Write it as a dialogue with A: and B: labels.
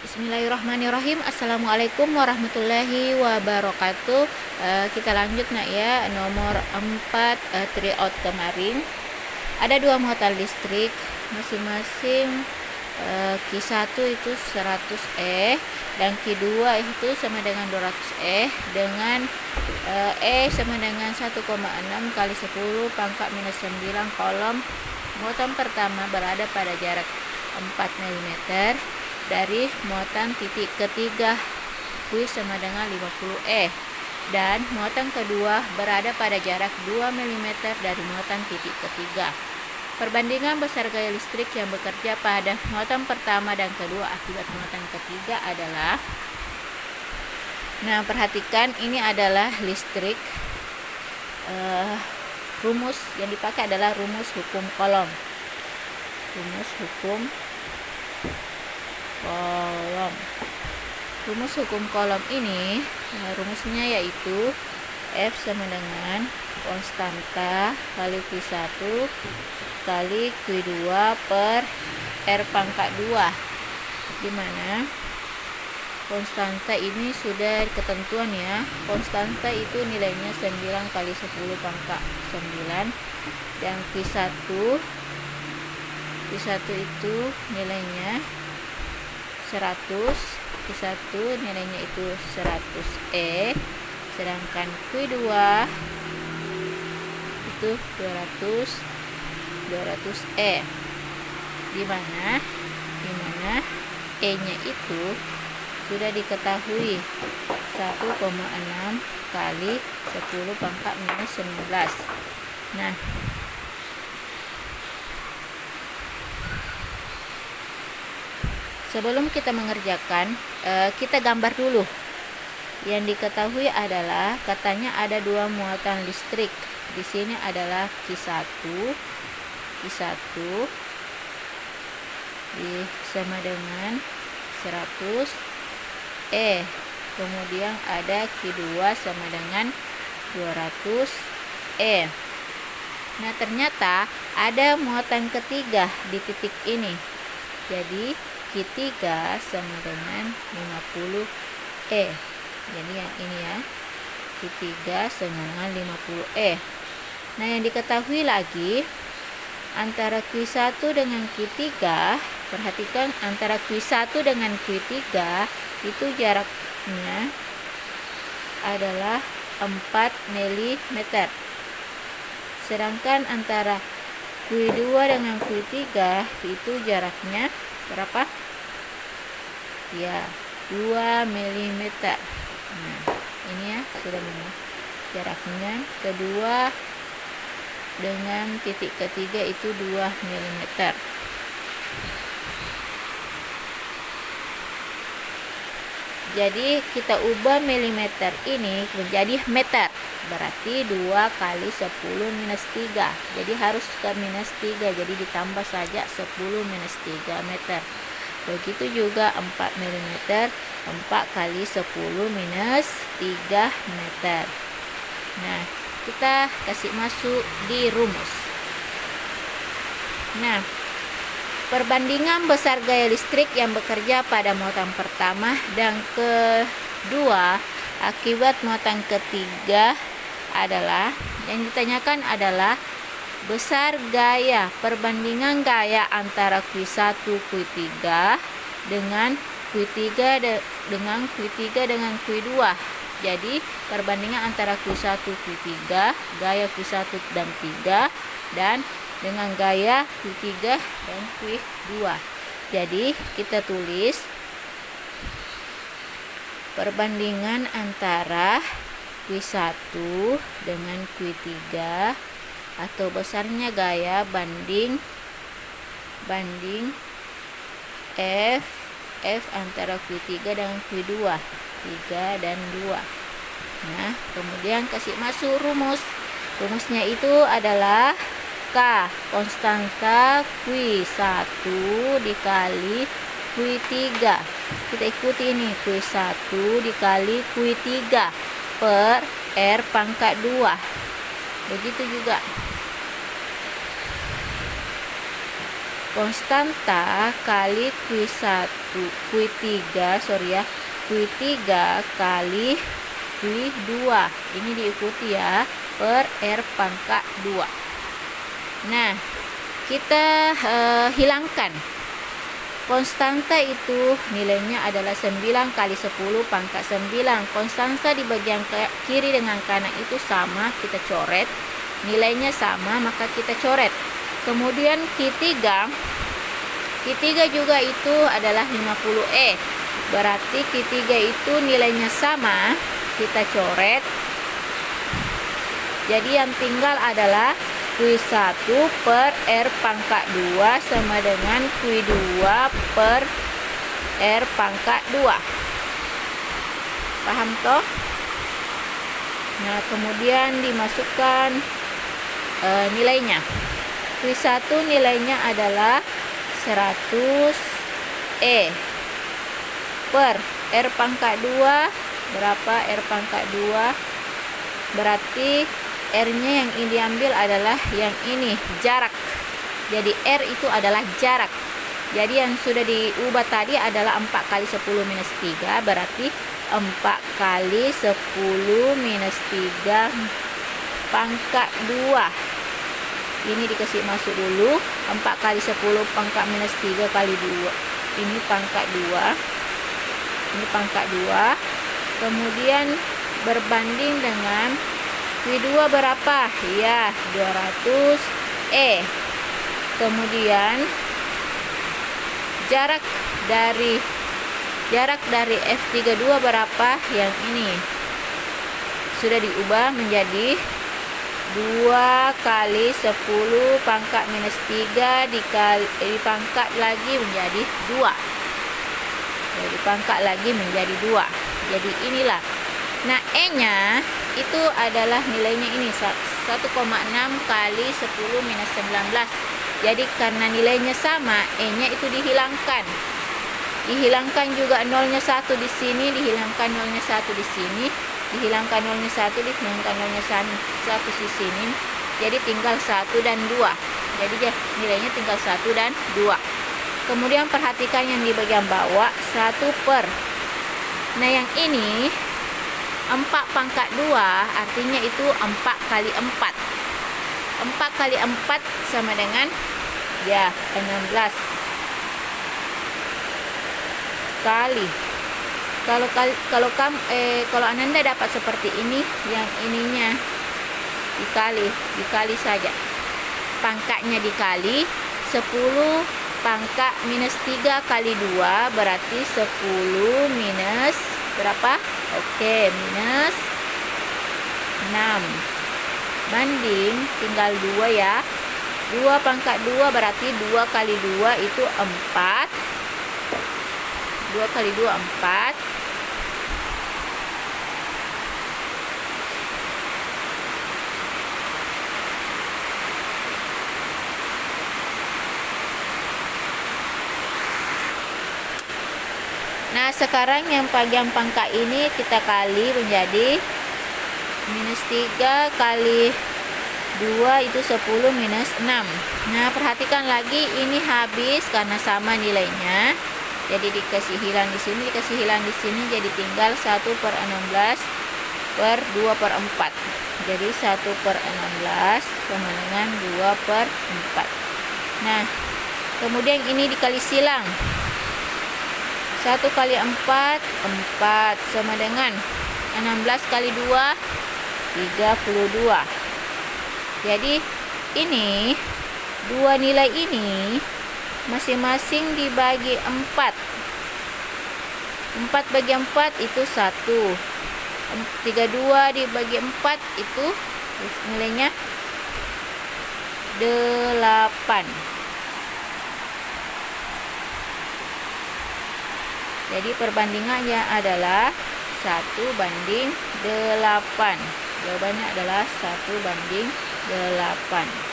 A: Bismillahirrahmanirrahim. Assalamualaikum warahmatullahi wabarakatuh. Kita lanjut nak ya, nomor 4 tryout kemarin. Ada dua muatan listrik, masing-masing Q1 itu 100E dan Q2 itu sama dengan 200E dengan E sama dengan 1,6 kali 10 pangkat minus 9 kolom. Muatan pertama berada pada jarak 4 mm dari muatan titik ketiga Q sama dengan 50E, dan muatan kedua berada pada jarak 2 mm dari muatan titik ketiga. Perbandingan besar gaya listrik yang bekerja pada muatan pertama dan kedua akibat muatan ketiga adalah, nah perhatikan ini adalah listrik, rumus yang dipakai adalah rumus hukum kolom. Rumus hukum kolom ini rumusnya yaitu F sama dengan konstanta kali Q1 kali Q2 per R pangkat 2, dimana konstanta ini sudah ketentuan ya. Konstanta itu nilainya 9 kali 10 pangkat 9, dan Q1 itu nilainya 100, Q1 nilainya itu 100E, sedangkan Q2 itu 200E, dimana E-nya itu sudah diketahui 1,6 kali 10 pangkat minus 19. Nah, sebelum kita mengerjakan, kita gambar dulu. Yang diketahui adalah katanya ada dua muatan listrik. Di sini adalah Q1 sama dengan 100E. Kemudian ada Q2 sama dengan 200E. Nah, ternyata ada muatan ketiga di titik ini. Jadi Q3 sama dengan 50E. Jadi yang ini ya, Q3 sama dengan 50E. Nah, yang diketahui lagi antara Q1 dengan Q3, perhatikan antara Q1 dengan Q3 itu jaraknya adalah 4 mm. Sedangkan antara Q2 dengan Q3 itu jaraknya berapa? Ya, 2 mm. Nah, ini ya sudah jaraknya kedua dengan titik ketiga itu 2 mm. Jadi kita ubah milimeter ini menjadi meter, berarti 2 kali 10 minus 3. Jadi harus ke minus 3, jadi ditambah saja 10 minus 3 meter. Begitu juga 4 mm, 4 kali 10 minus 3 meter. Nah, kita kasih masuk di rumus. Nah, perbandingan besar gaya listrik yang bekerja pada muatan pertama dan kedua akibat muatan ketiga adalah, yang ditanyakan adalah besar gaya, perbandingan gaya antara Q1 Q3 dengan Q3 dengan Q2. Jadi perbandingan antara Q1 Q3, gaya Q1 dan 3, dan dengan gaya Q3 dan Q2. Jadi kita tulis perbandingan antara Q1 dengan Q3 atau besarnya gaya banding F antara Q3 dengan Q2, 3 dan 2. Nah, kemudian kasih masuk rumus. Rumusnya itu adalah K konstanta Q1 dikali Q3. Kita ikuti ini, Q1 dikali Q3 per R pangkat 2. Begitu juga konstanta kali Q1 Q3 kali Q2. Ini diikuti ya, per R pangkat 2. Nah, kita hilangkan. Konstanta itu nilainya adalah 9 kali 10 pangkat 9. Konstanta di bagian kiri dengan kanan itu sama, kita coret. Nilainya sama, maka kita coret. Kemudian Q3 juga itu adalah 50E. Berarti Q3 itu nilainya sama, kita coret. Jadi yang tinggal adalah Q1 per R pangkat 2 sama dengan Q2 per R pangkat 2. Paham toh? Nah, kemudian dimasukkan nilainya. Q1 nilainya adalah 100E per R pangkat 2. Berapa R pangkat 2? Berarti R-nya yang ini diambil adalah yang ini, jarak. Jadi R itu adalah jarak. Jadi yang sudah diubah tadi adalah 4 kali 10 minus 3. Berarti 4 kali 10 minus 3 pangkat 2. Ini dikasih masuk dulu. 4 kali 10 pangkat minus 3 kali 2. Ini pangkat 2. Ini pangkat 2. Kemudian berbanding dengan Q2 berapa? Ya, 200E. Kemudian jarak dari F32 berapa? Yang ini. Sudah diubah menjadi 2 kali 10 pangkat minus 3 dipangkat lagi menjadi 2. Jadi pangkat lagi menjadi 2. Jadi inilah. Nah, E-nya itu adalah nilainya ini 1,6 kali 10 minus 19. Jadi karena nilainya sama, E-nya itu dihilangkan. Dihilangkan juga nolnya 1 di sini, dihilangkan nolnya 1 di sini, dihilangkan nolnya 1, dihilangkan nolnya 1 di sini. Jadi tinggal 1 dan 2. Jadi nilainya tinggal 1 dan 2. Kemudian perhatikan yang di bagian bawah, 1 per. Nah, yang ini 4 pangkat 2 artinya itu 4 kali 4. 4 kali 4 sama dengan ya 16 kali. Kalau Ananda dapat seperti ini, yang ininya dikali saja. Pangkatnya dikali 10 pangkat minus 3 kali 2 berarti 10 minus berapa? Oke, minus 6. Banding tinggal 2 ya. 2 pangkat 2 berarti 2 kali 2 itu 4. 2 kali 2 4. Nah, sekarang yang bagian pangkat ini kita kali menjadi minus 3 kali 2 itu 10 minus 6. Nah, perhatikan lagi ini habis karena sama nilainya. Jadi dikasih hilang di sini, dikasih hilang di sini, jadi tinggal 1 per 16 per 2 per 4. Jadi 1 per 16 sama dengan 2 per 4. Nah, kemudian ini dikali silang. 1 kali 4, 4 sama dengan 16 kali 2, 32. Jadi ini dua nilai ini masing-masing dibagi 4. 4 bagi 4 itu 1. 32 dibagi 4 itu nilainya 8. Jadi perbandingannya adalah 1 banding 8. Jawabannya adalah 1 banding 8.